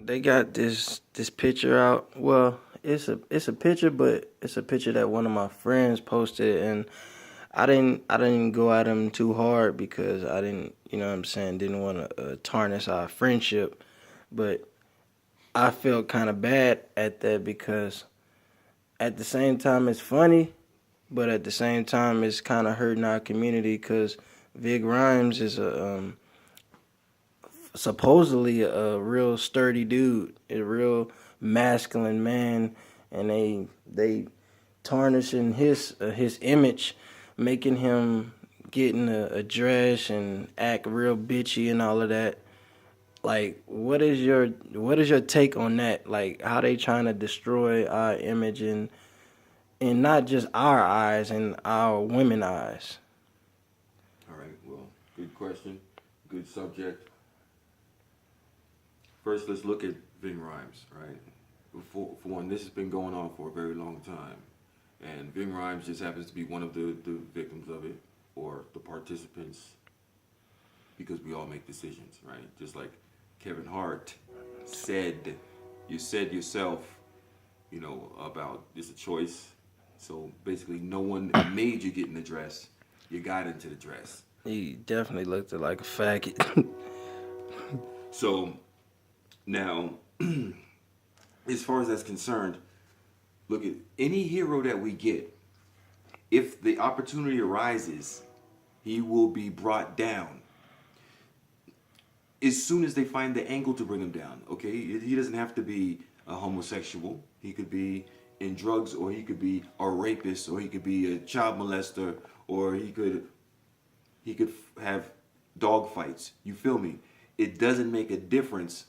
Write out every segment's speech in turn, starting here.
they got this picture out. Well, it's a picture, but it's a picture that one of my friends posted, and I didn't go at him too hard because I didn't, you know what I'm saying, didn't want to tarnish our friendship. But I felt kind of bad at that because at the same time it's funny, but at the same time it's kind of hurting our community because Vig Rhymes is a supposedly a real sturdy dude, a real masculine man, and they tarnishing his image, making him get in a dress and act real bitchy and all of that. Like, what is your take on that? Like, how they trying to destroy our image and not just our eyes and our women eyes. All right, well, good question, good subject. First, let's look at Ving Rhymes, right? For one, this has been going on for a very long time. And Ving Rhymes just happens to be one of the victims of it or the participants because we all make decisions, right? Just like Kevin Hart said, you said yourself, about it's a choice. So basically, no one made you get in the dress. You got into the dress. He definitely looked like a faggot. So now, as far as that's concerned, look at any hero that we get. If the opportunity arises, he will be brought down as soon as they find the angle to bring him down. Okay, he doesn't have to be a homosexual. He could be in drugs, or he could be a rapist, or he could be a child molester, or he could have dog fights. You feel me? It doesn't make a difference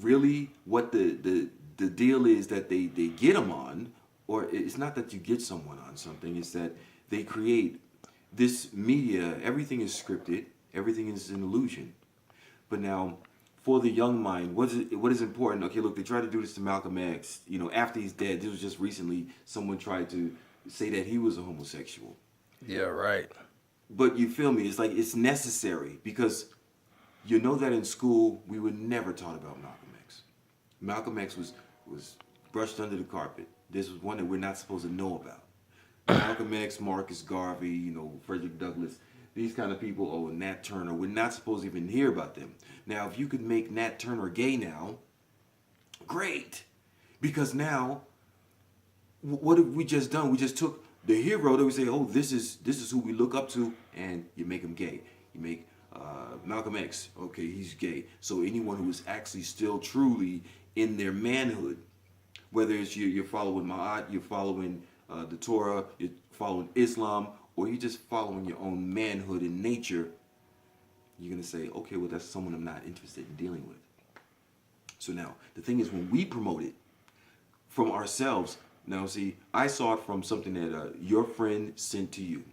really what the deal is that they get them on, or it's not that you get someone on something, it's that they create this media. Everything is scripted, everything is an illusion. But now, for the young mind, what is important? Okay, look, they tried to do this to Malcolm X. After he's dead, this was just recently. Someone tried to say that he was a homosexual. Yeah, right. But you feel me? It's like it's necessary because you know that in school we were never taught about Malcolm X. Malcolm X was brushed under the carpet. This was one that we're not supposed to know about. Malcolm X, Marcus Garvey, Frederick Douglass, these kind of people, Nat Turner, we're not supposed to even hear about them. Now, if you could make Nat Turner gay now, great. Because now, what have we just done? We just took the hero that we say, oh, this is who we look up to, and you make him gay. You make Malcolm X, okay, he's gay. So anyone who is actually still truly in their manhood, whether it's you're following Ma'at, you're following the Torah, you're following Islam, or you're just following your own manhood and nature, you're going to say, okay, well, that's someone I'm not interested in dealing with. So now, the thing is, when we promote it from ourselves, now see, I saw it from something that your friend sent to you,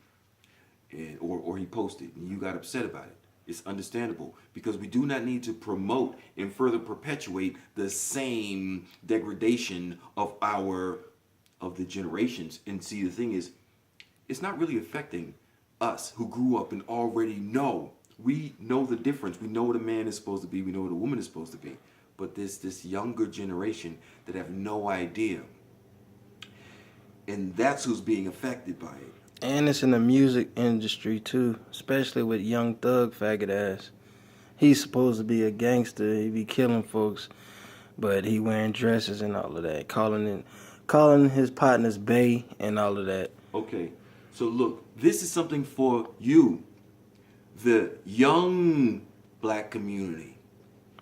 or he posted, and you got upset about it. It's understandable because we do not need to promote and further perpetuate the same degradation of the generations. And see, the thing is, it's not really affecting us who grew up and already know. We know the difference. We know what a man is supposed to be. We know what a woman is supposed to be. But there's this younger generation that have no idea. And that's who's being affected by it. And it's in the music industry too, especially with Young Thug faggot ass. He's supposed to be a gangster. He be killing folks, but he wearing dresses and all of that, calling his partners bae and all of that. Okay, so look, this is something for you, the young black community,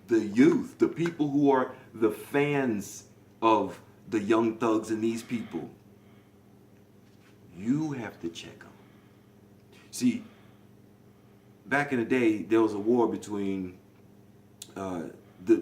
the youth, the people who are the fans of the Young Thugs and these people. You have to check them. See, back in the day, there was a war between the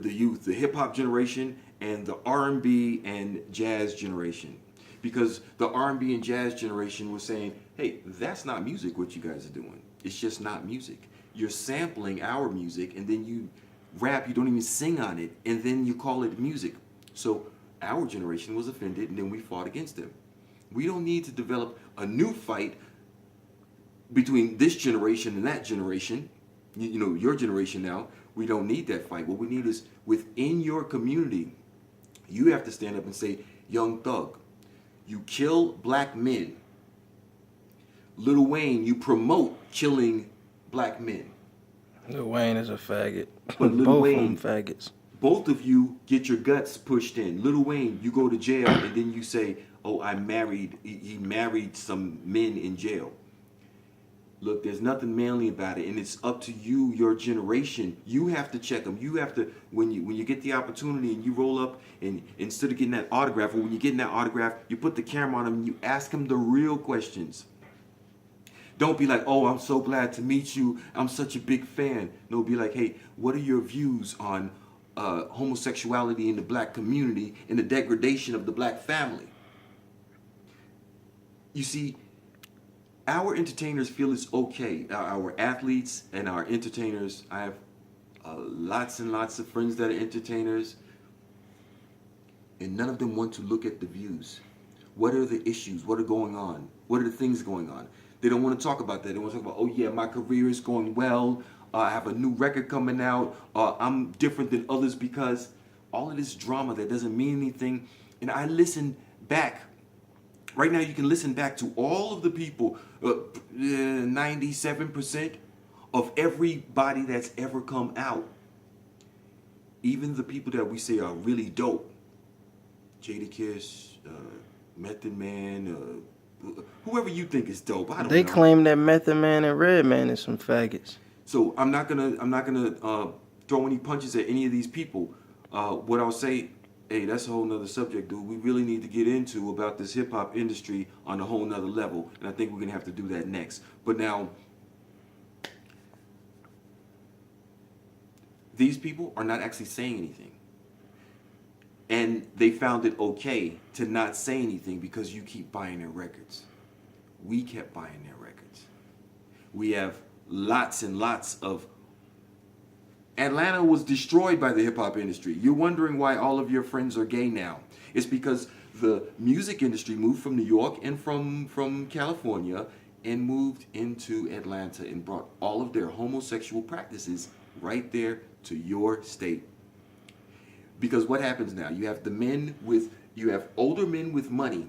youth, the hip hop generation, and the R&B and jazz generation, because the R&B and jazz generation was saying, "Hey, that's not music. What you guys are doing, it's just not music. You're sampling our music, and then you rap. You don't even sing on it, and then you call it music." So our generation was offended, and then we fought against them. We don't need to develop a new fight between this generation and that generation, your generation now. We don't need that fight. What we need is within your community, you have to stand up and say, Young Thug, you kill black men. Lil Wayne, you promote killing black men. Lil Wayne is a faggot. But Lil Both Wayne, of them faggots. both of you get your guts pushed in. Lil Wayne, you go to jail and then you say, oh, I married, he married some men in jail. Look, there's nothing manly about it, and it's up to you, your generation. You have to check them. You have to, when you get the opportunity and you roll up, and instead of getting that autograph, or when you're getting that autograph, you put the camera on them and you ask them the real questions. Don't be like, oh, I'm so glad to meet you. I'm such a big fan. No, be like, hey, what are your views on homosexuality in the black community and the degradation of the black family? You see, our entertainers feel it's okay. Our athletes and our entertainers, I have lots and lots of friends that are entertainers, and none of them want to look at the views. What are the issues? What are going on? What are the things going on? They don't want to talk about that. They want to talk about, oh yeah, my career is going well. I have a new record coming out. I'm different than others, because all of this drama that doesn't mean anything. And I listen back. Right now, you can listen back to all of the people, 97% of everybody that's ever come out. Even the people that we say are really dope. Jadakiss, Method Man, whoever you think is dope. I don't know. They claim that Method Man and Redman is some faggots. So I'm not gonna throw any punches at any of these people. What I'll say, hey, that's a whole nother subject, dude. We really need to get into about this hip hop industry on a whole nother level, and I think we're gonna have to do that next. But now, these people are not actually saying anything, and they found it okay to not say anything because you keep buying their records. We kept buying their records. We have lots and lots of. Atlanta was destroyed by the hip-hop industry. You're wondering why all of your friends are gay now. It's because the music industry moved from New York and from California and moved into Atlanta and brought all of their homosexual practices right there to your state. Because what happens now? You have you have older men with money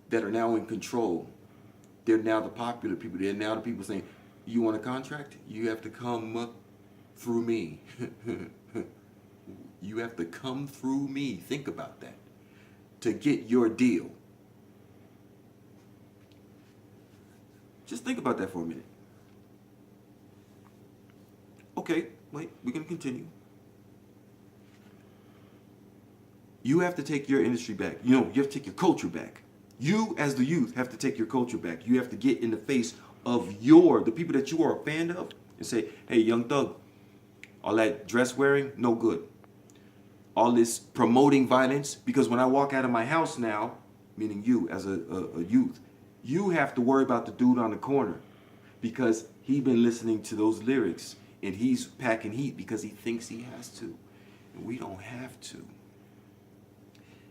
that are now in control. They're now the popular people. They're now the people saying, you want a contract? You have to come through me. You have to come through me. Think about that. To get your deal. Just think about that for a minute. Okay, wait, we're going to continue. You have to take your industry back. You have to take your culture back. You, as the youth, have to take your culture back. You have to get in the face of the people that you are a fan of, and say, hey, Young Thug, all that dress wearing, no good. All this promoting violence, because when I walk out of my house now, meaning you as a youth, you have to worry about the dude on the corner, because he been listening to those lyrics and he's packing heat because he thinks he has to, and we don't have to.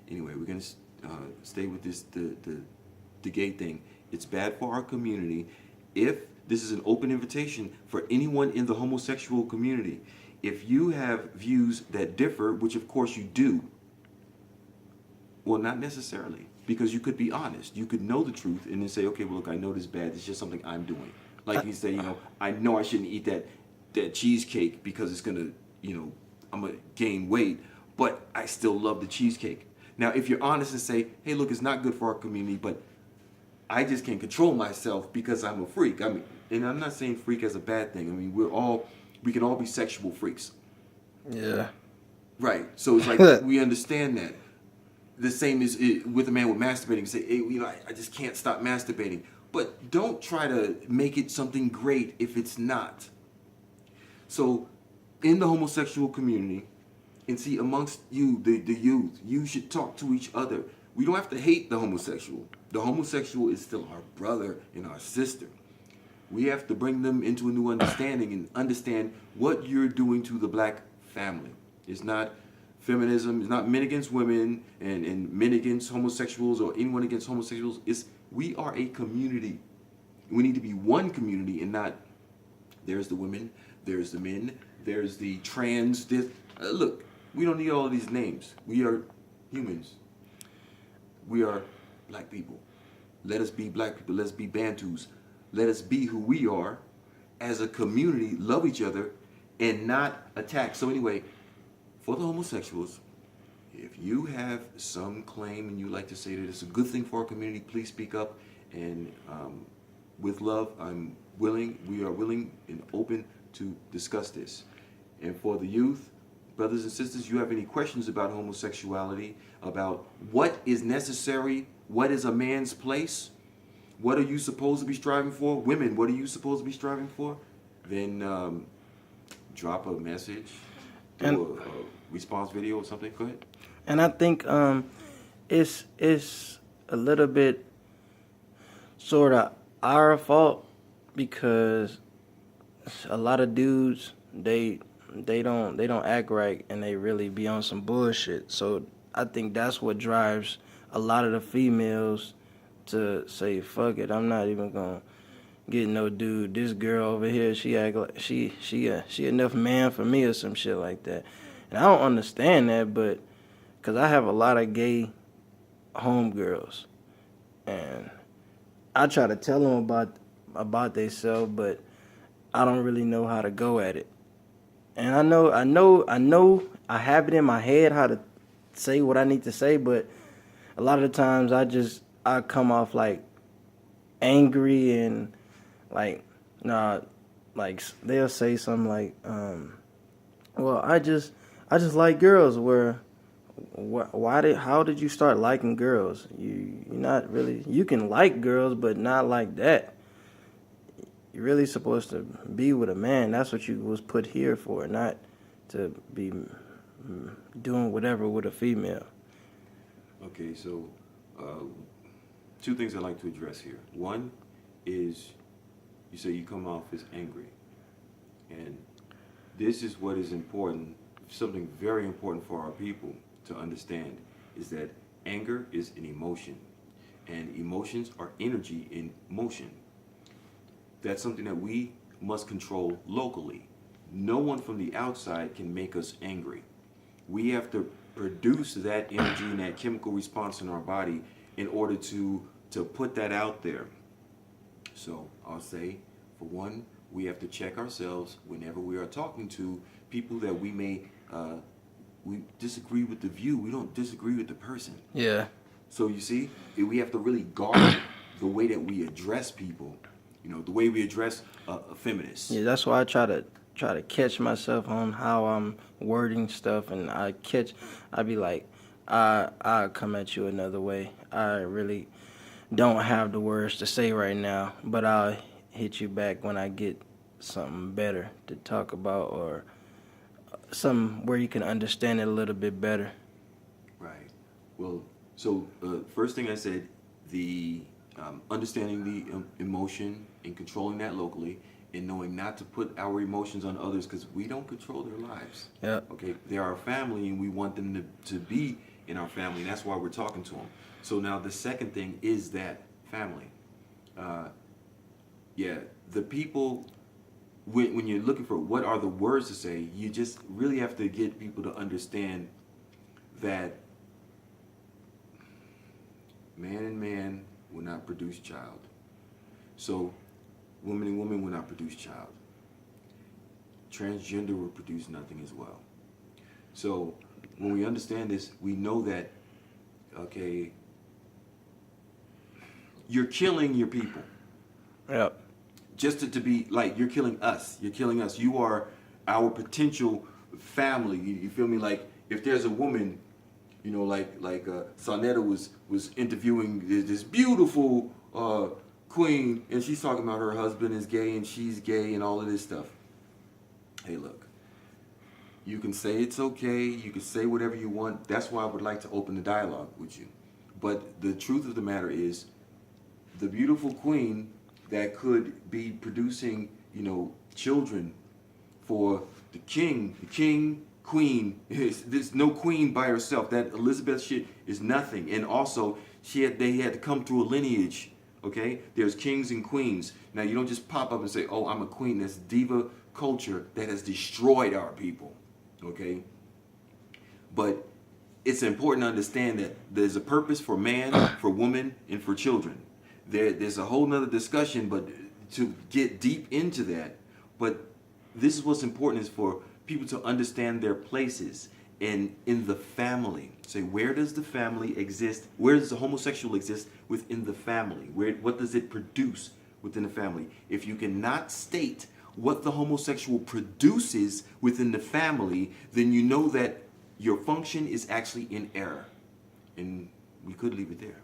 Anyway, we're gonna stay with this the gay thing. It's bad for our community. If this is an open invitation for anyone in the homosexual community, if you have views that differ, which of course you do, well, not necessarily, because you could be honest. You could know the truth and then say, okay, well, look, I know this is bad. It's just something I'm doing. Like you say, I know I shouldn't eat that cheesecake because it's gonna, I'm gonna gain weight, but I still love the cheesecake. Now, if you're honest and say, hey, look, it's not good for our community, but I just can't control myself because I'm a freak. I mean, and I'm not saying freak as a bad thing. I mean, we can all be sexual freaks. Yeah. Right. So it's like we understand that. The same is with a man with masturbating. Say, hey, I just can't stop masturbating. But don't try to make it something great if it's not. So in the homosexual community, and see, amongst you, the youth, you should talk to each other. We don't have to hate the homosexual. The homosexual is still our brother and our sister. We have to bring them into a new understanding and understand what you're doing to the black family. It's not feminism. It's not men against women and men against homosexuals or anyone against homosexuals. We are a community. We need to be one community and not there's the women, there's the men, there's the trans. Look, we don't need all of these names. We are humans. We are black people. Let us be black people. Let's be Bantus. Let us be who we are as a community, love each other, and not attack. So anyway, for the homosexuals, if you have some claim and you like to say that it's a good thing for our community, please speak up. And with love, we are willing and open to discuss this. And for the youth, brothers and sisters, you have any questions about homosexuality, about what is necessary, what is a man's place, what are you supposed to be striving for? Women, what are you supposed to be striving for? Then drop a message, do a response video or something. Go ahead. And I think it's a little bit sort of our fault because a lot of dudes they don't act right and they really be on some bullshit. So I think that's what drives a lot of the females to say, fuck it, I'm not even gonna get no dude. This girl over here, she act like she enough man for me or some shit like that. And I don't understand that, but because I have a lot of gay homegirls, and I try to tell them about themselves, but I don't really know how to go at it. And I know I have it in my head how to say what I need to say, but a lot of the times I come off like angry and like like they'll say something like, well, I just like girls. Where how did you start liking girls? You're not really, you can like girls, but not like that. You're really supposed to be with a man. That's what you was put here for, not to be doing whatever with a female. Okay, so two things I'd like to address here. One is you say you come off as angry. And this is what is important, something very important for our people to understand, is that anger is an emotion. And emotions are energy in motion. That's something that we must control locally. No one from the outside can make us angry. We have to produce that energy and that chemical response in our body in order to put that out there. So I'll say, for one, we have to check ourselves whenever we are talking to people that we may we disagree with the view. We don't disagree with the person. Yeah. So you see, we have to really guard the way that we address people. You know, the way we address a feminist. Yeah, that's why I try to catch myself on how I'm wording stuff, and I be like, I'll come at you another way. I really don't have the words to say right now, but I'll hit you back when I get something better to talk about, or something where you can understand it a little bit better. Right. Well, so first thing I said, the understanding the emotion and controlling that locally, and knowing not to put our emotions on others, because we don't control their lives. Yeah. Okay. They're our family, and we want them to be in our family, and that's why we're talking to them. So now the second thing is that family. The people, when you're looking for what are the words to say, you just really have to get people to understand that man and man will not produce child. So woman and woman will not produce child. Transgender will produce nothing as well. So when we understand this, we know that, okay, you're killing your people. Yep. Just to be like, you're killing us. You're killing us. You are our potential family. You feel me? Like, if there's a woman, you know, like Sonetta was interviewing this beautiful queen, and she's talking about her husband is gay and she's gay and all of this stuff. Hey, look, you can say it's okay. You can say whatever you want. That's why I would like to open the dialogue with you. But the truth of the matter is, the beautiful queen that could be producing, you know, children for the king, queen. There's no queen by herself. That Elizabeth shit is nothing. And also, they had to come through a lineage. Okay, there's kings and queens. Now you don't just pop up and say, "Oh, I'm a queen." That's diva culture that has destroyed our people. Okay? But it's important to understand that there's a purpose for man, for woman, and for children. There's a whole nother discussion, but to get deep into that. But this is what's important, is for people to understand their places in the family. Say, where does the family exist? Where does the homosexual exist within the family? What does it produce within the family? If you cannot state what the homosexual produces within the family, then you know that your function is actually in error. And we could leave it there.